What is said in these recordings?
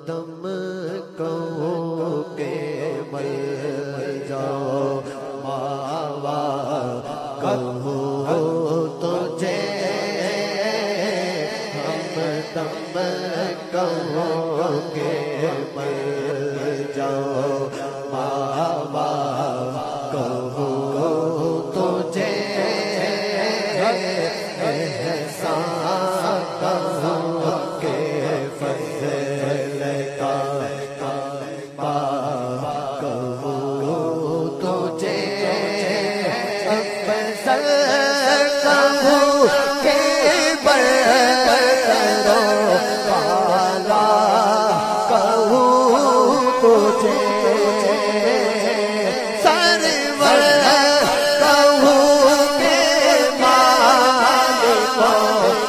دم کہو کہ مر جاؤ ماوا کہو تجھے ہم دم کہو کہ مر جاؤ ماوا کہو تجھے احسان کہو کہ فضل کا کہو تجھے افضل کہو کہ برو والا کہو تجھے سرور کہو کہ مالک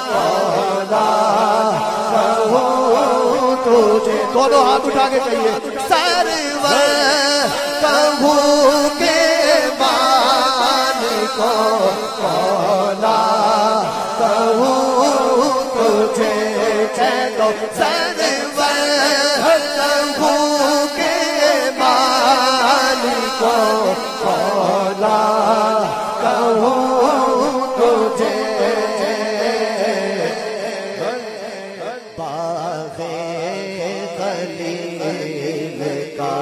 مولا کہو تجھے دونوں ہاتھ اٹھا کے کہیے سرور کہو کہ مالک مولا کہو تجھے چلو سرور کہو کہ مالک مولا کہو تجھے باغ خلیل کا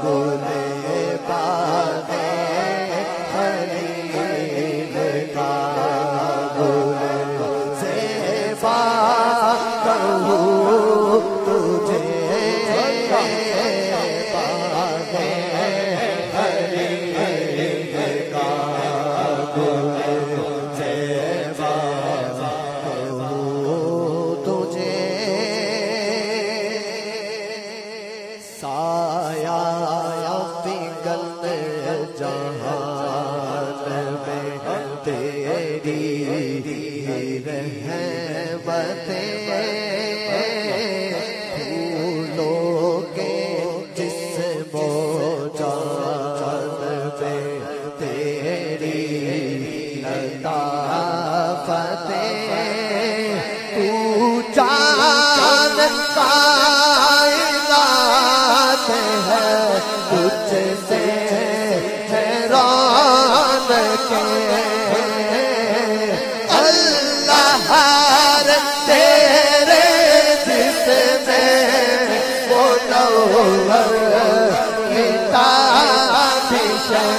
گل باغ خلیل کا گل زیبا کہو تجھے باغ خلیل کا گل زیبا کہو تجھے سایہ پگھل جہان میں تیری رحمتیں پھولوں کے جسم و جان میں تیری لطافتیں تو جان کائنات ہے تجھ سے حیران کے اللہ ہر تیرے جسم منور کتاب ہے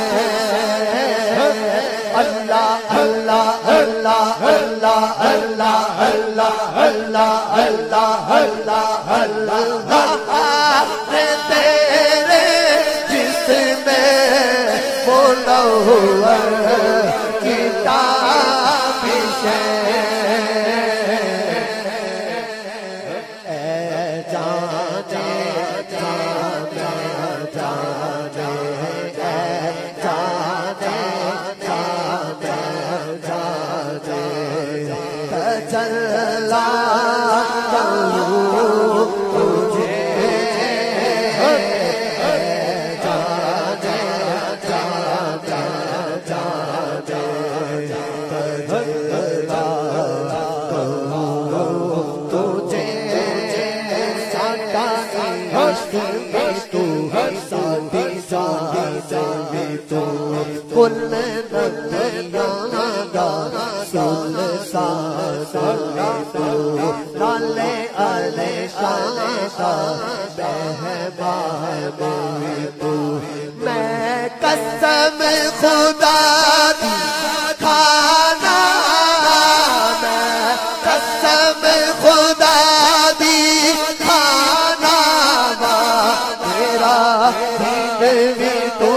اللہ اللہ اللہ اللہ اللہ اللہ اللہ اللہ اللہ اللہ تیرے جسم منور کتاب ہے اے جانے تجلا کہو تجھے کل نبیان گا سل تو لالے علی شاتا بہباب تو میں قسم خدا دی کھانا میں قسم خدا دی کھانا تیرا دین بھی تو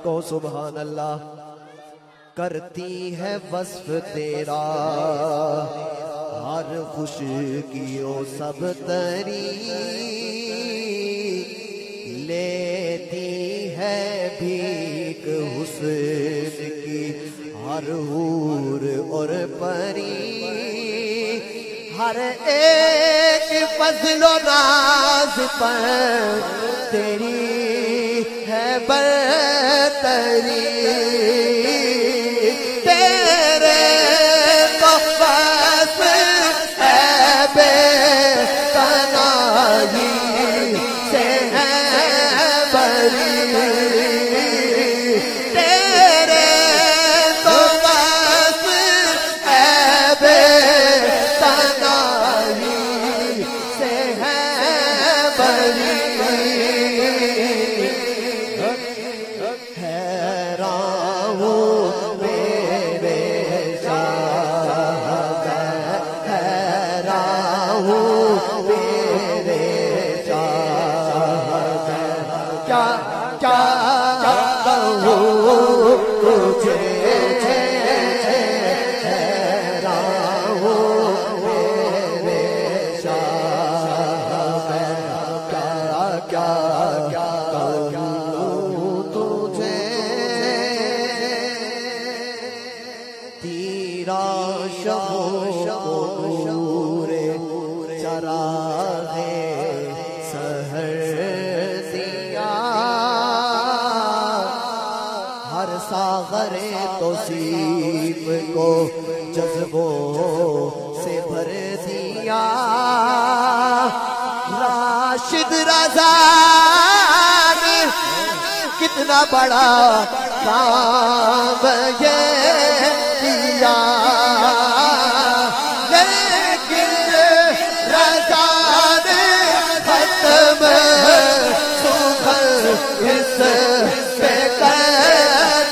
کو سبحان اللہ کرتی ہے وصف تیرا ہر خشکیوں سب تری لیتی ہے بھیک حسن کی ہر حور اور پری ہر ایک فضل و ناز پر تیری ہے برتری تیرے تو بس ہے بے پناہی سے ہے بری تیرے تو بس ہے بے پناہی سے ہے بری حیران ہوں میرے شاہ حیران ہوں میرے شاہ کیا کہوں تجھے حیران ہوں میرے شاہ کیا کہوں تجھے تیرا شمور چراغ سحر دیا ہر ساغر توصیف کو جذبوں سے بھر دیا راشد رضا نے کتنا بڑا کام یہ کیا لیکن رضا نے ختم سخن اس پہ کر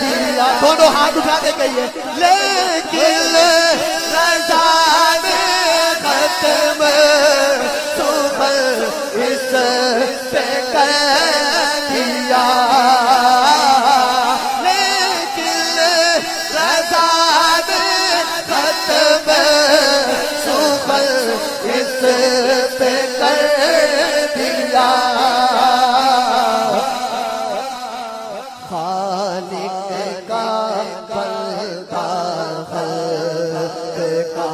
دیا دونوں ہاتھ اٹھا کے کہیے لیکن رضا نے ختم سخن اس پہ کر دیا لیکن رضا نے ختم سخن اس پہ کر دیا خالق کا بندہ خلق کا